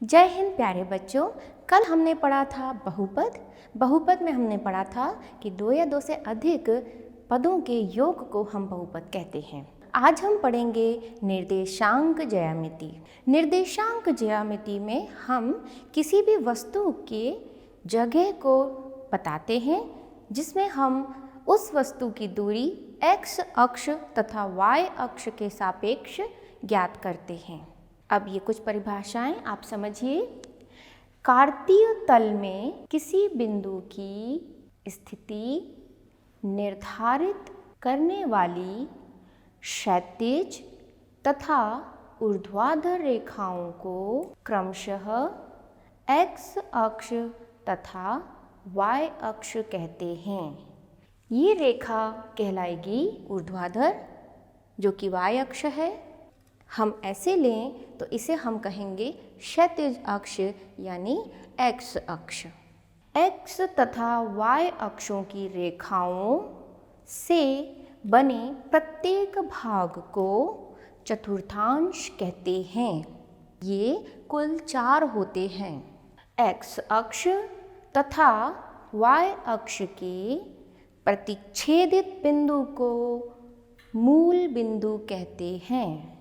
जय हिंद प्यारे बच्चों। कल हमने पढ़ा था बहुपद। बहुपद में हमने पढ़ा था कि दो या दो से अधिक पदों के योग को हम बहुपद कहते हैं। आज हम पढ़ेंगे निर्देशांक ज्यामिति। निर्देशांक ज्यामिति में हम किसी भी वस्तु के जगह को बताते हैं, जिसमें हम उस वस्तु की दूरी x अक्ष तथा y अक्ष के सापेक्ष ज्ञात करते हैं। अब ये कुछ परिभाषाएं आप समझिए। कार्तीय तल में किसी बिंदु की स्थिति निर्धारित करने वाली क्षैतिज तथा ऊर्ध्वाधर रेखाओं को क्रमशः x अक्ष तथा y अक्ष कहते हैं। ये रेखा कहलाएगी ऊर्ध्वाधर, जो कि y अक्ष है। हम ऐसे लें तो इसे हम कहेंगे क्षैतिज अक्ष यानी x अक्ष। x तथा y अक्षों की रेखाओं से बने प्रत्येक भाग को चतुर्थांश कहते हैं। ये कुल 4 होते हैं। x अक्ष तथा y अक्ष के प्रतिच्छेदित बिंदु को मूल बिंदु कहते हैं।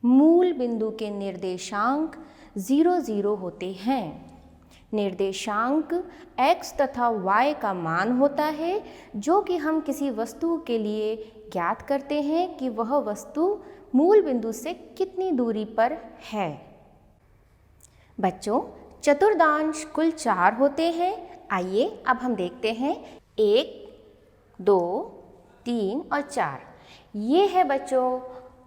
मूल बिंदु के निर्देशांक 0, 0 होते हैं। निर्देशांक x तथा y का मान होता है, जो कि हम किसी वस्तु के लिए ज्ञात करते हैं कि वह वस्तु मूल बिंदु से कितनी दूरी पर है। बच्चों, चतुर्थांश कुल 4 होते हैं। आइए अब हम देखते हैं 1, 2, 3 और 4। ये है बच्चों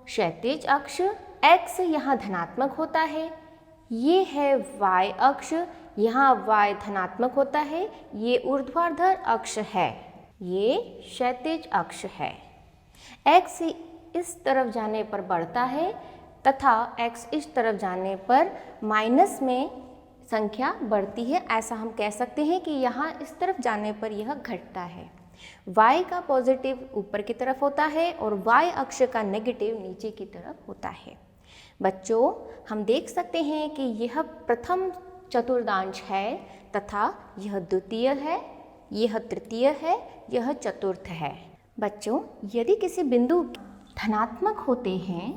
क्षैतिज अक्ष। x यहाँ धनात्मक होता है। ये है y अक्ष, यहाँ y धनात्मक होता है। ये ऊर्ध्वाधर अक्ष है, ये क्षैतिज अक्ष है। x इस तरफ जाने पर बढ़ता है तथा x इस तरफ जाने पर माइनस में संख्या बढ़ती है। ऐसा हम कह सकते हैं कि यहाँ इस तरफ जाने पर यह घटता है। y का पॉजिटिव ऊपर की तरफ होता है और y अक्ष का नेगेटिव नीचे की तरफ होता है। बच्चों, हम देख सकते हैं कि यह प्रथम चतुर्थांश है तथा यह द्वितीय है, यह तृतीय है, यह चतुर्थ है। बच्चों, यदि किसी बिंदु धनात्मक होते हैं,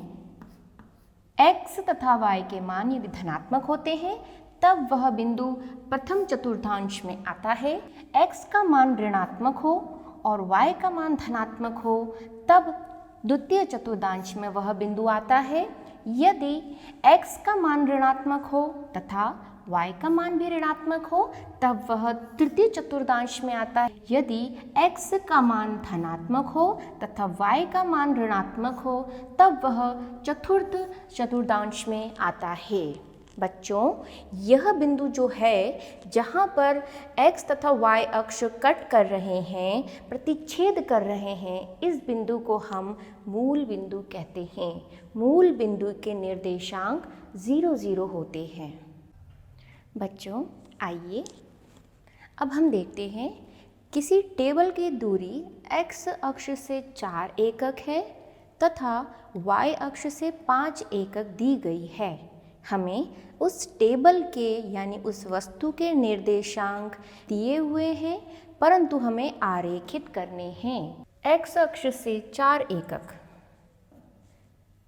x तथा y के मान यदि धनात्मक होते हैं, तब वह बिंदु प्रथम चतुर्थांश में आता है। x का मान ऋणात्मक हो और y का मान धनात्मक हो, तब द्वितीय चतुर्थांश में वह बिंदु आता है। यदि x का मान ऋणात्मक हो तथा y का मान भी ऋणात्मक हो, तब वह तृतीय चतुर्थांश में आता है। यदि x का मान धनात्मक हो तथा y का मान ऋणात्मक हो, तब वह चतुर्थ चतुर्थांश में आता है। बच्चों, यह बिंदु जो है जहाँ पर x तथा y अक्ष कट कर रहे हैं, प्रतिच्छेद कर रहे हैं, इस बिंदु को हम मूल बिंदु कहते हैं। मूल बिंदु के निर्देशांक 0, 0 होते हैं। बच्चों, आइए अब हम देखते हैं किसी टेबल की दूरी x अक्ष से 4 एकक है तथा y अक्ष से 5 एकक दी गई है। हमें उस टेबल के यानी उस वस्तु के निर्देशांक दिए हुए हैं, परंतु हमें आरेखित करने हैं। x अक्ष से 4 एकक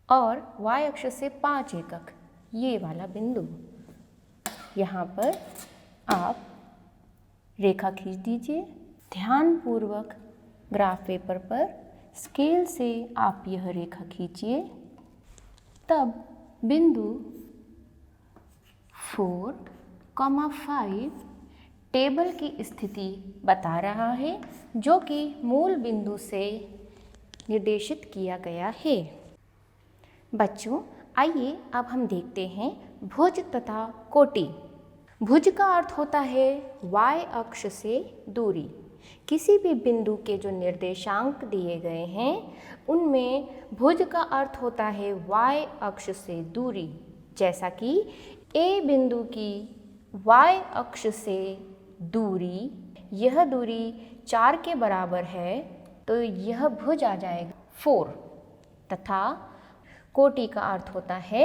और y अक्ष से 5 एकक, ये वाला बिंदु। यहाँ पर आप रेखा खींच दीजिए। ध्यानपूर्वक ग्राफ पेपर पर स्केल से आप यह रेखा खींचिए। तब बिंदु 4, 5 टेबल की स्थिति बता रहा है, जो कि मूल बिंदु से निर्देशित किया गया है। बच्चों, आइए अब हम देखते हैं भुज तथा कोटि। भुज का अर्थ होता है y अक्ष से दूरी। किसी भी बिंदु के जो निर्देशांक दिए गए हैं, उनमें भुज का अर्थ होता है y अक्ष से दूरी। जैसा कि A बिंदु की y अक्ष से दूरी, यह दूरी 4 के बराबर है, तो यह भुज आ जाएगा 4। तथा कोटि का अर्थ होता है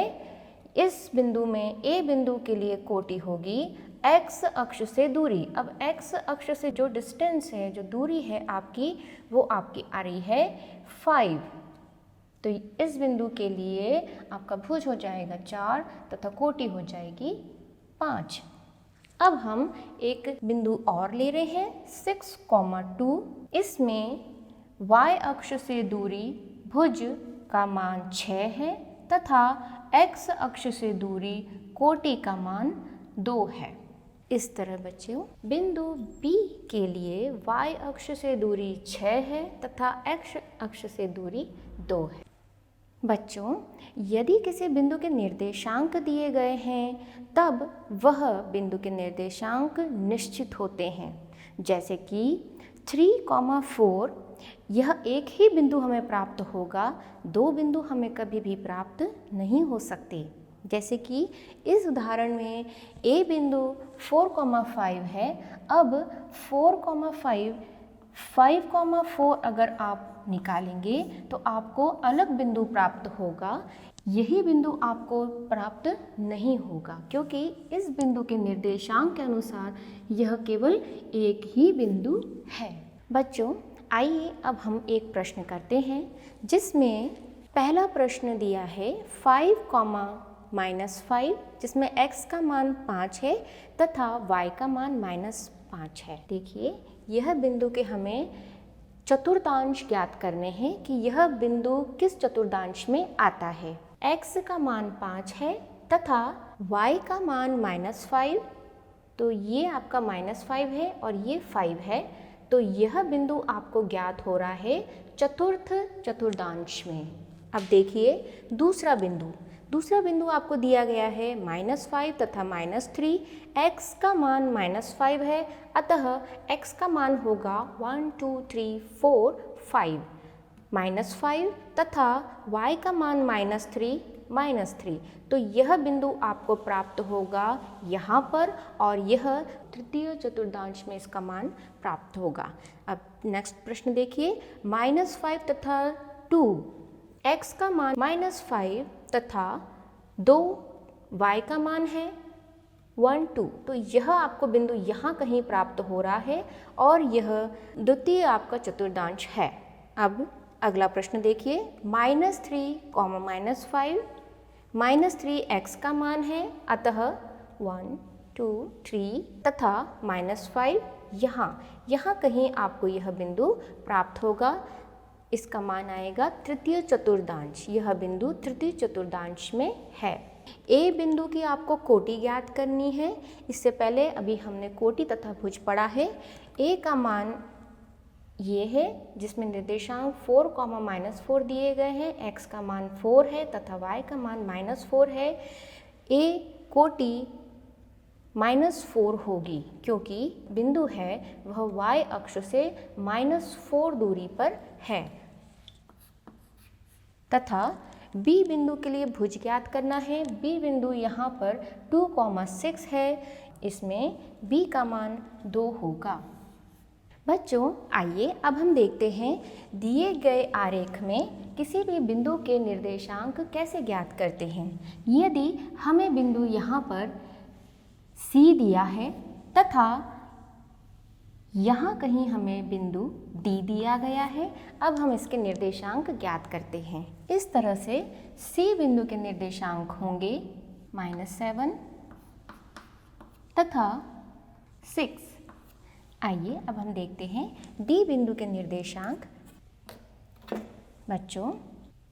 इस बिंदु में ए बिंदु के लिए कोटि होगी x अक्ष से दूरी। अब x अक्ष से जो डिस्टेंस है, जो दूरी है आपकी, वो आपकी आ रही है 5। तो इस बिंदु के लिए आपका भुज हो जाएगा 4 तथा कोटि हो जाएगी 5। अब हम एक बिंदु और ले रहे हैं 6,2। इसमें y अक्ष से दूरी भुज का मान 6 है तथा x अक्ष से दूरी कोटि का मान 2 है। इस तरह बच्चों बिंदु B के लिए y अक्ष से दूरी 6 है तथा x अक्ष से दूरी 2 है। बच्चों यदि किसी बिंदु के निर्देशांक दिए गए हैं तब वह बिंदु के निर्देशांक निश्चित होते हैं। जैसे कि 3,4 यह एक ही बिंदु हमें प्राप्त होगा, 2 बिंदु हमें कभी भी प्राप्त नहीं हो सकते। जैसे कि इस उदाहरण में ए बिंदु 4,5 है। अब 4,5 5,4 अगर आप निकालेंगे तो आपको अलग बिंदु प्राप्त होगा, यही बिंदु आपको प्राप्त नहीं होगा क्योंकि इस बिंदु के निर्देशांक के अनुसार यह केवल एक ही बिंदु है। बच्चों आइए अब हम एक प्रश्न करते हैं जिसमें पहला प्रश्न दिया है 5,-5 जिसमें x का मान 5 है तथा y का मान -5 है। देखिए यह बिंदु के हमें चतुर्थांश ज्ञात करने हैं कि यह बिंदु किस चतुर्थांश में आता है। x का मान 5 है तथा y का मान -5, तो ये आपका -5 है और ये 5 है, तो यह बिंदु आपको ज्ञात हो रहा है चतुर्थ चतुर्थांश में। अब देखिए दूसरा बिंदु आपको दिया गया है -5 तथा -3। x का मान -5 है अतः x का मान होगा 1 2 3 4 5 -5 तथा y का मान -3, तो यह बिंदु आपको प्राप्त होगा यहाँ पर और यह तृतीय चतुर्थांश में इसका मान प्राप्त होगा। अब नेक्स्ट प्रश्न देखिए -5 तथा 2, x का मान -5 तथा 2 y का मान है 1 2, तो यह आपको बिंदु यहाँ कहीं प्राप्त हो रहा है और यह द्वितीय आपका चतुर्थांश है। अब अगला प्रश्न देखिए -3, -5 -3 x का मान है अतः 1 2 3 तथा -5 यहाँ कहीं आपको यह बिंदु प्राप्त होगा, इसका मान आएगा तृतीय चतुर्थांश, यह बिंदु तृतीय चतुर्थांश में है। ए बिंदु की आपको कोटि ज्ञात करनी है। इससे पहले अभी हमने कोटि तथा भुज पढ़ा है। ए का मान ये है जिसमें निर्देशांक 4,-4 दिए गए हैं, x का मान 4 है तथा y का मान -4 है। ए कोटि -4 होगी क्योंकि बिंदु है वह y अक्ष से -4 दूरी पर है तथा b बिंदु के लिए भुज ज्ञात करना है। b बिंदु यहाँ पर 2,6 है, इसमें b का मान 2 होगा। बच्चों आइए अब हम देखते हैं दिए गए आरेख में किसी भी बिंदु के निर्देशांक कैसे ज्ञात करते हैं। यदि हमें बिंदु यहाँ पर C दिया है तथा यहाँ कहीं हमें बिंदु D दिया गया है, अब हम इसके निर्देशांक ज्ञात करते हैं। इस तरह से C बिंदु के निर्देशांक होंगे -7 तथा 6। आइए अब हम देखते हैं D बिंदु के निर्देशांक। बच्चों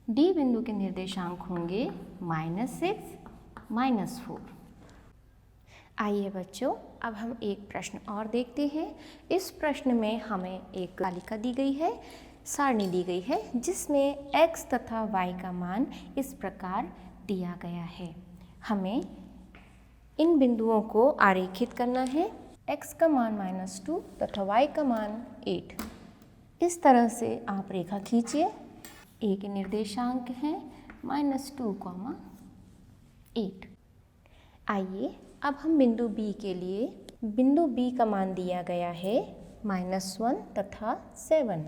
D बिंदु के निर्देशांक होंगे -6 -4। आइए बच्चों अब हम एक प्रश्न और देखते हैं। इस प्रश्न में हमें एक तालिका दी गई है, सारणी दी गई है जिसमें x तथा y का मान इस प्रकार दिया गया है। हमें इन बिंदुओं को आरेखित करना है। x का मान -2 तथा y का मान 8। इस तरह से आप रेखा खींचिए। a के निर्देशांक हैं -2, 8। आइए अब हम बिंदु B के लिए, बिंदु B का मान दिया गया है -1 तथा 7।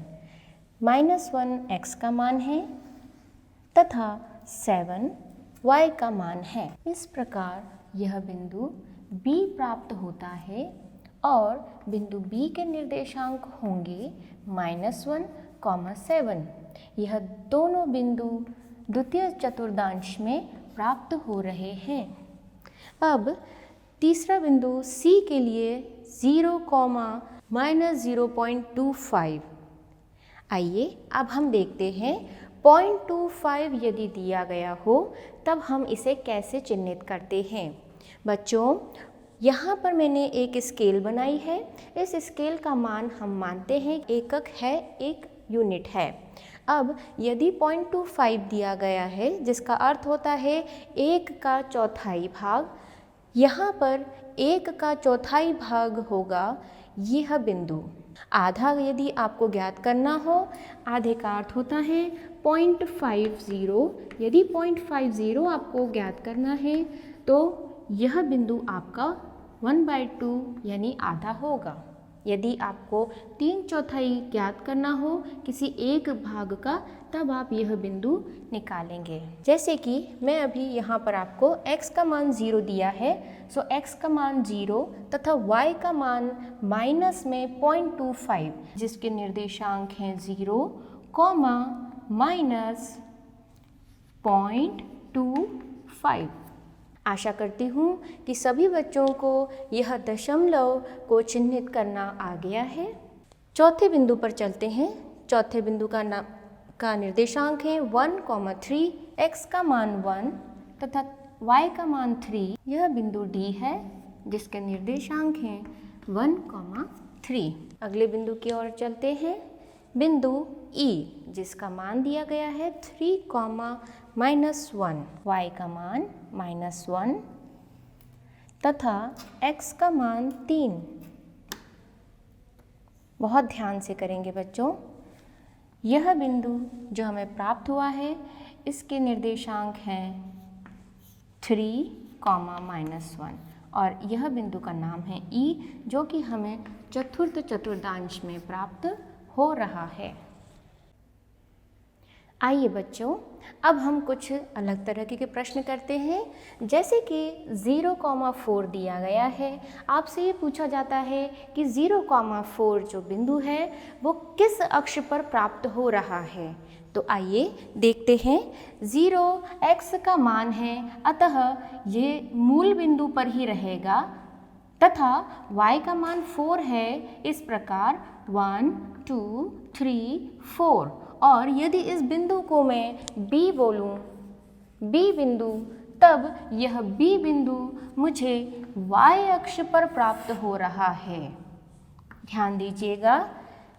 -1 x का मान है तथा 7 y का मान है। इस प्रकार यह बिंदु B प्राप्त होता है और बिंदु B के निर्देशांक होंगे -1, 7। यह दोनों बिंदु द्वितीय चतुर्थांश में प्राप्त हो रहे हैं। अब तीसरा बिंदु C के लिए 0, -0.25। आइए अब हम देखते हैं 0.25 यदि दिया गया हो तब हम इसे कैसे चिह्नित करते हैं। बच्चों, यहाँ पर मैंने एक स्केल बनाई है। इस स्केल का मान हम मानते हैं एकक है, एक यूनिट है। अब यदि 0.25 दिया गया है जिसका अर्थ होता है 1 का चौथाई भाग, यहाँ पर 1 का चौथाई भाग होगा यह बिंदु। आधा यदि आपको ज्ञात करना हो, आधे का अर्थ होता है 0.50। यदि 0.50 आपको ज्ञात करना है तो यह बिंदु आपका 1/2 यानी आधा होगा। यदि आपको 3/4 ज्ञात करना हो किसी एक भाग का, तब आप यह बिंदु निकालेंगे। जैसे कि मैं अभी यहाँ पर आपको x का मान 0 दिया है, सो x का मान 0 तथा y का मान माइनस में 0.25, जिसके निर्देशांक हैं 0, -0.25। आशा करती हूँ कि सभी बच्चों को यह दशमलव को चिह्नित करना आ गया है। चौथे बिंदु पर चलते हैं। चौथे बिंदु का निर्देशांक है 1, 3, x का मान 1 तथा y का मान 3। यह बिंदु D है जिसके निर्देशांक हैं 1, 3। अगले बिंदु की ओर चलते हैं। बिंदु E जिसका मान दिया गया है 3, -1, y का मान -1 तथा x का मान 3। बहुत ध्यान से करेंगे बच्चों। यह बिंदु जो हमें प्राप्त हुआ है इसके निर्देशांक हैं 3, -1 और यह बिंदु का नाम है E, जो कि हमें चतुर्थ चतुर्थांश में प्राप्त हो रहा है। आइए बच्चों, अब हम कुछ अलग तरह के प्रश्न करते हैं। जैसे कि 0, 4 दिया गया है। आपसे ये पूछा जाता है कि 0, 4 जो बिंदु है वो किस अक्ष पर प्राप्त हो रहा है। तो आइए देखते हैं। 0 x का मान है, अतः ये मूल बिंदु पर ही रहेगा तथा y का मान 4 है। इस प्रकार 1, 2, 3, 4। और यदि इस बिंदु को मैं B बोलूं, B बिंदु, तब यह B बिंदु मुझे y अक्ष पर प्राप्त हो रहा है। ध्यान दीजिएगा।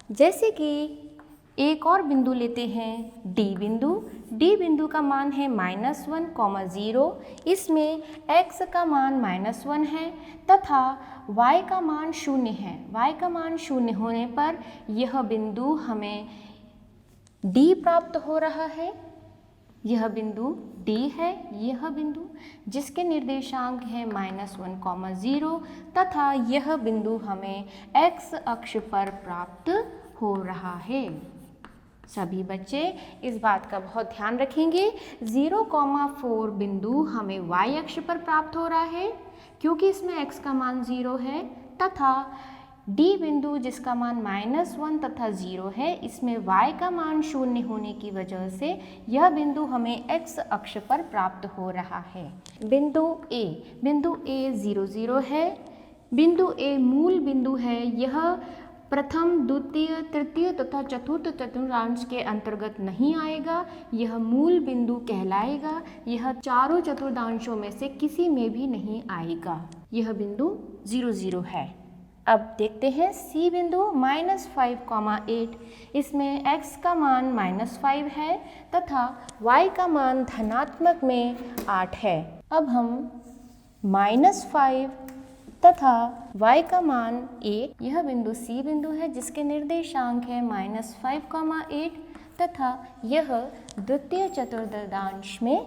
जैसे कि एक और बिंदु लेते हैं D बिंदु। D बिंदु का मान है -1, 0। इसमें x का मान -1 है तथा y का मान 0 है। y का मान 0 होने पर यह बिंदु हमें D प्राप्त हो रहा है। यह बिंदु D है, यह बिंदु जिसके निर्देशांक है -1, 0 तथा यह बिंदु हमें x अक्ष पर प्राप्त हो रहा है। सभी बच्चे इस बात का बहुत ध्यान रखेंगे। 0, 4 बिंदु हमें y अक्ष पर प्राप्त हो रहा है क्योंकि इसमें x का मान 0 है तथा D बिंदु जिसका मान -1 तथा 0 है, इसमें y का मान 0 होने की वजह से यह बिंदु हमें x अक्ष पर प्राप्त हो रहा है। बिंदु A 0, 0 है। बिंदु A मूल बिंदु है। यह प्रथम, द्वितीय, तृतीय तथा चतुर्थ चतुर्थांश के अंतर्गत नहीं आएगा। यह मूल बिंदु कहलाएगा। यह चारों चतुर्थांशों में से किसी में भी नहीं आएगा। यह बिंदु 0, 0 है। अब देखते हैं C बिंदु -5, 8। इसमें x का मान -5 है तथा y का मान धनात्मक में 8 है। अब हम -5 तथा y का मान 8, यह बिंदु C बिंदु है जिसके निर्देशांक है -5, 8 तथा यह द्वितीय चतुर्थांश में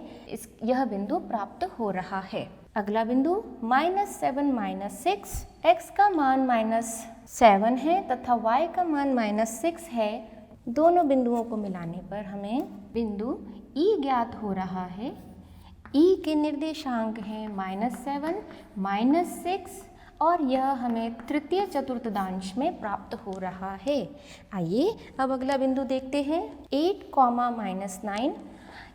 यह बिंदु प्राप्त हो रहा है। अगला बिंदु -7, 6। x का मान -7 है तथा y का मान -6 है। दोनों बिंदुओं को मिलाने पर हमें बिंदु E ज्ञात हो रहा है। ई के निर्देशांक हैं -7, -6 और यह हमें तृतीय चतुर्थांश में प्राप्त हो रहा है। आइए अब अगला बिंदु देखते हैं। 8, -9,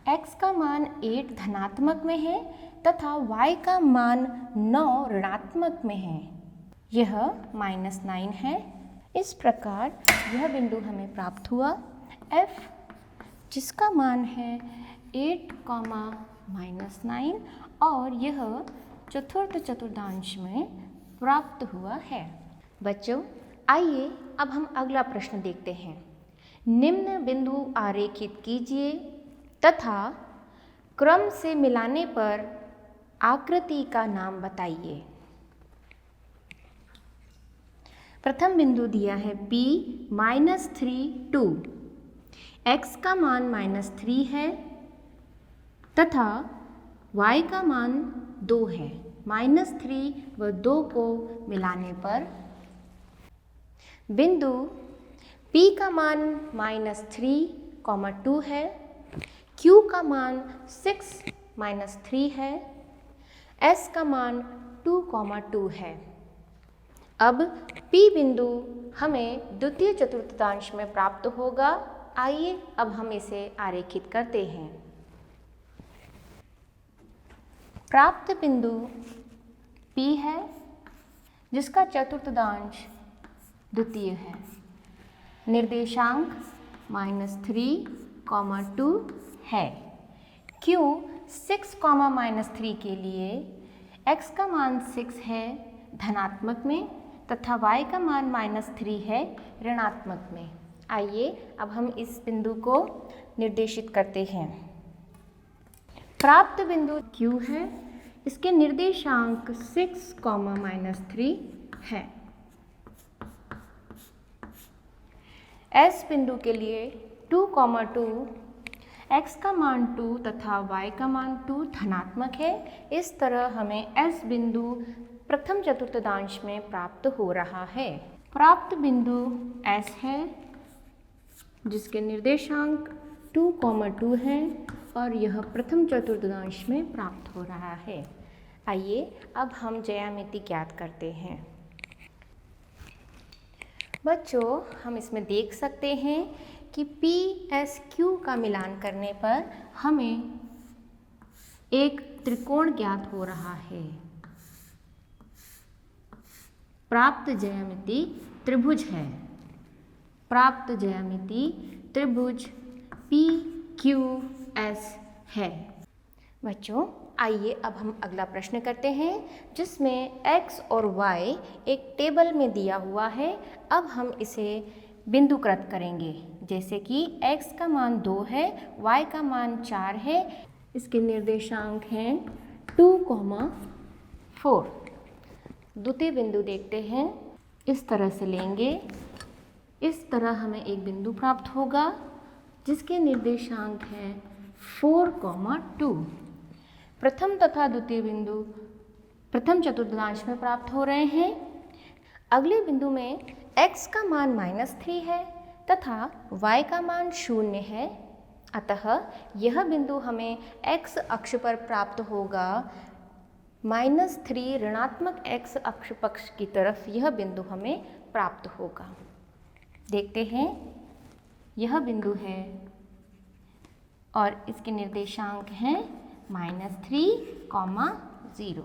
x का मान 8 धनात्मक में है तथा y का मान 9 ऋणात्मक में है। यह -9 है। इस प्रकार यह बिंदु हमें प्राप्त हुआ। f जिसका मान है 8, -9 और यह चतुर्थ चतुर्थांश में प्राप्त हुआ है। बच्चों, आइए अब हम अगला प्रश्न देखते हैं। निम्न बिंदु आरेखित कीजिए तथा क्रम से मिलाने पर आकृति का नाम बताइए। प्रथम बिंदु दिया है P -3, 2। x का मान -3 है तथा y का मान 2 है। -3 व 2 को मिलाने पर बिंदु P का मान -3, 2 है, Q का मान 6, -3 है, S का मान 2, 2 है। अब P बिंदु हमें द्वितीय चतुर्थांश में प्राप्त होगा। आइए अब हम इसे आरेखित करते हैं। प्राप्त बिंदु P है जिसका चतुर्थांश द्वितीय है। निर्देशांक -3, 2 है। Q 6, -3 के लिए x का मान 6 है धनात्मक में तथा y का मान -3 है ऋणात्मक में। आइए अब हम इस बिंदु को निर्देशित करते हैं। प्राप्त बिंदु Q है, इसके निर्देशांक 6, -3 है। S बिंदु के लिए 2, 2 x का मान 2 तथा y का मान 2 धनात्मक है। इस तरह हमें S बिंदु प्रथम चतुर्थांश में प्राप्त हो रहा है। प्राप्त बिंदु S है जिसके निर्देशांक 2, 2 है और यह प्रथम चतुर्थांश में प्राप्त हो रहा है। आइए अब हम ज्यामिति ज्ञात करते हैं। बच्चों, हम इसमें देख सकते हैं कि P, S, Q का मिलान करने पर हमें एक त्रिकोण ज्ञात हो रहा है। प्राप्त ज्यामिति त्रिभुज है। प्राप्त ज्यामिति त्रिभुज P, Q, S है। बच्चों, आइए अब हम अगला प्रश्न करते हैं जिसमें x और y एक टेबल में दिया हुआ है। अब हम इसे बिंदुकृत करेंगे। जैसे कि x का मान 2 है, y का मान 4 है, इसके निर्देशांक हैं 2, 4। द्वितीय बिंदु देखते हैं। इस तरह से लेंगे। इस तरह हमें एक बिंदु प्राप्त होगा जिसके निर्देशांक हैं 4, 2। प्रथम तथा द्वितीय बिंदु प्रथम चतुर्थांश में प्राप्त हो रहे हैं। अगले बिंदु में x का मान -3 है तथा y का मान 0 है। अतः यह बिंदु हमें x अक्ष पर प्राप्त होगा। -3 ऋणात्मक x अक्ष पक्ष की तरफ यह बिंदु हमें प्राप्त होगा। देखते हैं, यह बिंदु है और इसके निर्देशांक हैं -3, 0।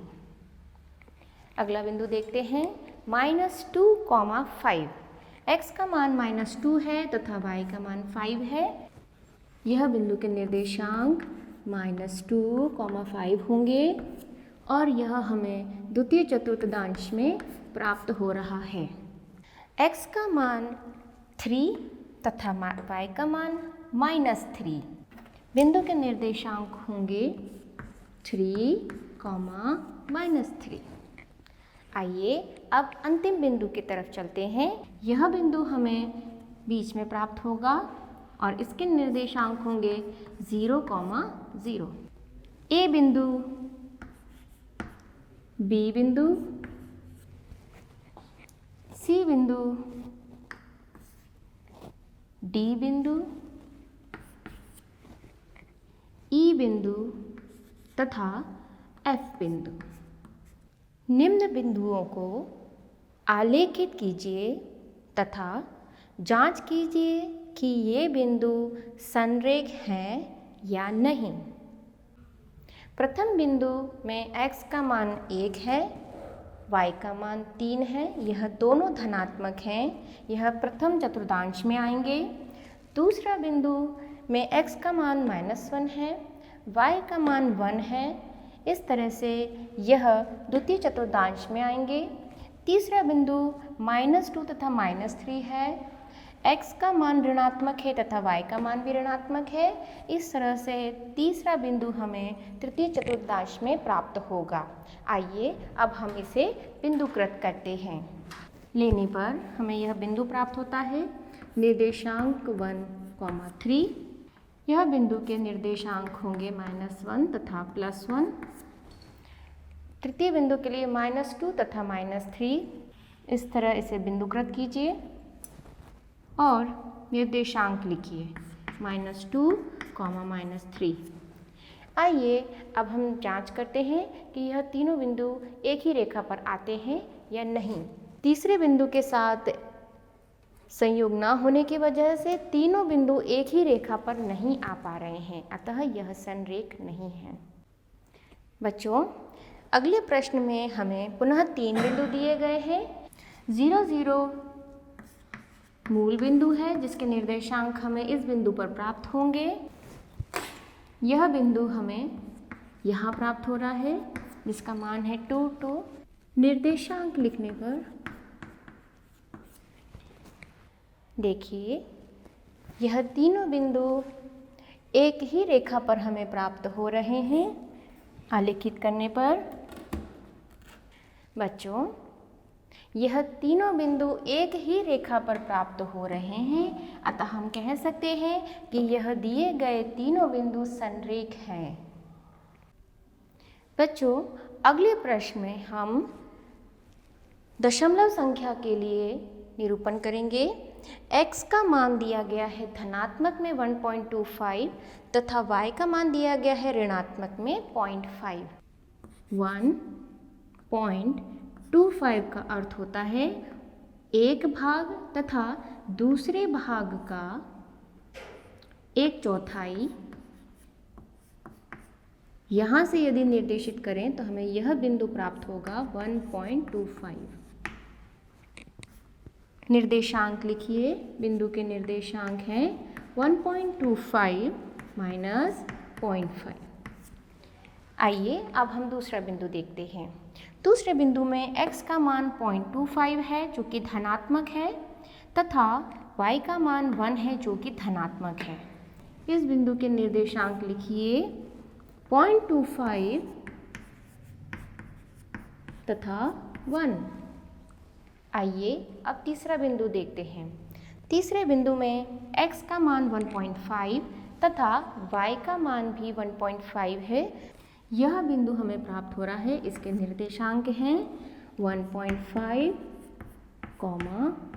अगला बिंदु देखते हैं, -2, 5। x का मान -2 है तथा y का मान 5 है। यह बिंदु के निर्देशांक -2, 5 होंगे और यह हमें द्वितीय चतुर्थांश में प्राप्त हो रहा है। x का मान 3 तथा y का मान -3। बिंदु के निर्देशांक होंगे 3, -3। आइए अब अंतिम बिंदु की तरफ चलते हैं। यह बिंदु हमें बीच में प्राप्त होगा और इसके निर्देशांक होंगे 0, 0। A बिंदु, B बिंदु, C बिंदु, D बिंदु, E बिंदु तथा F बिंदु। निम्न बिंदुओं को आलेखित कीजिए तथा जांच कीजिए कि ये बिंदु संरेख हैं या नहीं। प्रथम बिंदु में x का मान 1 है, y का मान 3 है, यह दोनों धनात्मक हैं, यह प्रथम चतुर्थांश में आएंगे। दूसरा बिंदु में x का मान -1 है, y का मान 1 है, इस तरह से यह द्वितीय चतुर्थांश में आएंगे। तीसरा बिंदु -2 तथा -3 है, x का मान ऋणात्मक है तथा y का मान भी ऋणात्मक है। इस तरह से तीसरा बिंदु हमें तृतीय चतुर्थांश में प्राप्त होगा। आइए अब हम इसे बिंदुकृत करते हैं। लेने पर हमें यह बिंदु प्राप्त होता है निर्देशांक 1, 3। यह बिंदु के निर्देशांक होंगे -1 तथा +1। तृतीय बिंदु के लिए -2 तथा -3। इस तरह इसे बिंदुकृत कीजिए और निर्देशांक लिखिए -2, -3। आइए अब हम जांच करते हैं कि यह तीनों बिंदु एक ही रेखा पर आते हैं या नहीं। तीसरे बिंदु के साथ संयोग न होने की वजह से तीनों बिंदु एक ही रेखा पर नहीं आ पा रहे हैं, अतः यह संरेख नहीं है। बच्चों, अगले प्रश्न में हमें पुनः 3 बिंदु दिए गए हैं। 0, 0 मूल बिंदु है जिसके निर्देशांक हमें इस बिंदु पर प्राप्त होंगे। यह बिंदु हमें यहाँ प्राप्त हो रहा है जिसका मान है 2, 2। निर्देशांक लिखने पर देखिए यह तीनों बिंदु एक ही रेखा पर हमें प्राप्त हो रहे हैं। आलेखित करने पर बच्चों यह तीनों बिंदु एक ही रेखा पर प्राप्त हो रहे हैं, अतः हम कह सकते हैं कि यह दिए गए तीनों बिंदु संरेख हैं। बच्चों, अगले प्रश्न में हम दशमलव संख्या के लिए निरूपण करेंगे। x का मान दिया गया है धनात्मक में 1.25 तथा y का मान दिया गया है ऋणात्मक में 0.5। 1.25 का अर्थ होता है एक भाग तथा दूसरे भाग का 1/4। यहाँ से यदि निर्देशित करें तो हमें यह बिंदु प्राप्त होगा 1.25। निर्देशांक लिखिए। बिंदु के निर्देशांक हैं 1.25 - 0.5। आइए अब हम दूसरा बिंदु देखते हैं। दूसरे बिंदु में x का मान 0.25 है जो कि धनात्मक है तथा y का मान 1 है जो कि धनात्मक है। इस बिंदु के निर्देशांक लिखिए 0.25 तथा 1। आइए अब तीसरा बिंदु देखते हैं। तीसरे बिंदु में x का मान 1.5 तथा y का मान भी 1.5 है। यह बिंदु हमें प्राप्त हो रहा है, इसके निर्देशांक हैं 1.5,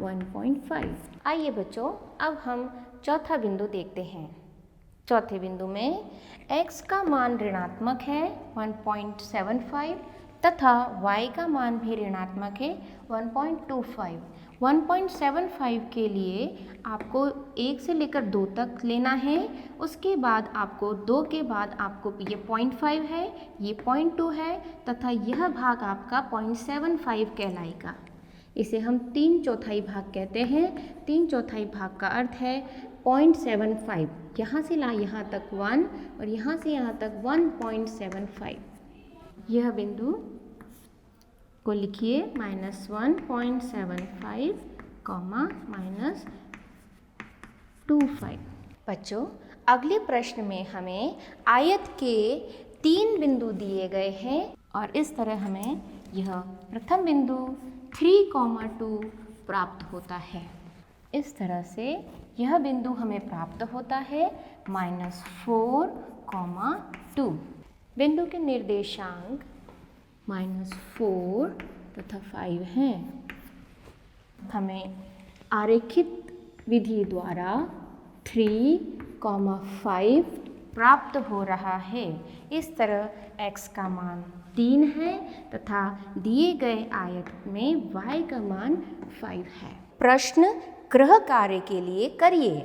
1.5। आइए बच्चों अब हम चौथा बिंदु देखते हैं। चौथे बिंदु में x का मान ऋणात्मक है 1.75 तथा y का मान भी ऋणात्मक है 1.25। 1.75 के लिए आपको 1 से लेकर 2 तक लेना है, उसके बाद आपको 2 के बाद आपको ये 0.5 है, ये 0.2 है तथा यह भाग आपका 0.75 कहलाएगा। इसे हम 3/4 भाग कहते हैं। 3/4 भाग का अर्थ है 0.75। यहाँ से यहाँ तक 1 और यहाँ से यहाँ तक 1.75। यह बिंदु को लिखिए -1.75, -25। बच्चों, अगले प्रश्न में हमें आयत के 3 बिंदु दिए गए हैं और इस तरह हमें यह प्रथम बिंदु 3,2 प्राप्त होता है। इस तरह से यह बिंदु हमें प्राप्त होता है -4,2। बिंदु के निर्देशांक -4 तथा 5 हैं। हमें आरेखित विधि द्वारा 3, 5 प्राप्त हो रहा है। इस तरह x का मान 3 है तथा दिए गए आयत में y का मान 5 है। प्रश्न गृह कार्य के लिए करिए।